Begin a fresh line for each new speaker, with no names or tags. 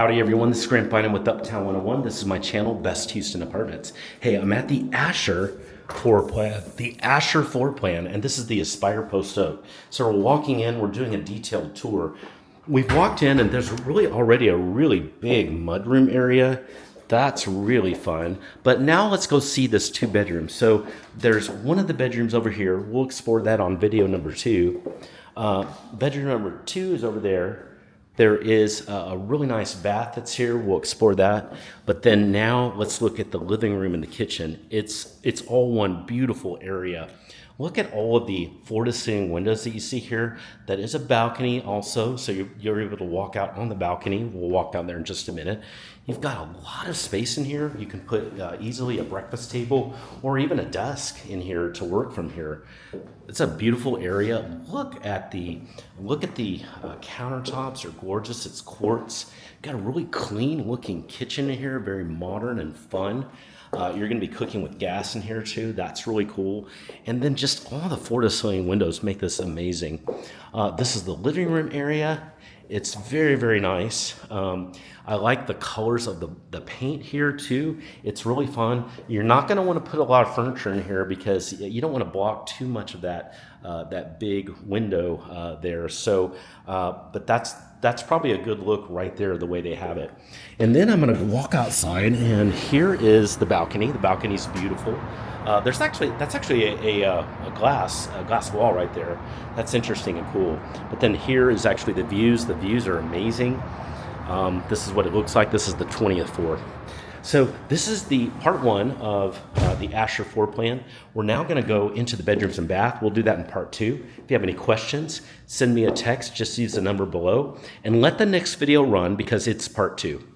Howdy everyone, this is Grant Bynum with Uptown 101. This is my channel, Best Houston Apartments. Hey, I'm at the Asher floor plan, and this is the Aspire Post Oak. So we're walking in, we're doing a detailed tour. We've walked in and there's really already a really big mudroom area. That's really fun. But now let's go see this 2 bedroom. So there's one of the bedrooms over here. We'll explore that on video number 2. Bedroom number 2 is over there. There is a really nice bath that's here. We'll explore that. But then now let's look at the living room and the kitchen. It's all one beautiful area. Look at all of the floor-to-ceiling windows that you see here. That is a balcony also, so you're able to walk out on the balcony. We'll walk down there in just a minute. You've got a lot of space in here. You can put easily a breakfast table or even a desk in here to work from here. It's a beautiful area. Look at the countertops are gorgeous. It's quartz. Got a really clean-looking kitchen in here, very modern and fun. You're going to be cooking with gas in here too. That's really cool. And then just all the floor-to-ceiling windows make this amazing. This is the living room area. It's very, very nice. I like the colors of the paint here too. It's really fun. You're not going to want to put a lot of furniture in here because you don't want to block too much of that big window there. So, but that's probably a good look right there, the way they have it. And then I'm going to walk outside, and here is the balcony. The balcony's beautiful. That's actually a glass wall right there. That's interesting and cool. But then here is actually the views. The views are amazing. This is what it looks like. This is the 20th floor. So this is the part 1 of the Asher floor plan. We're now going to go into the bedrooms and bath. We'll do that in part 2. If you have any questions, send me a text. Just use the number below and let the next video run because it's part 2.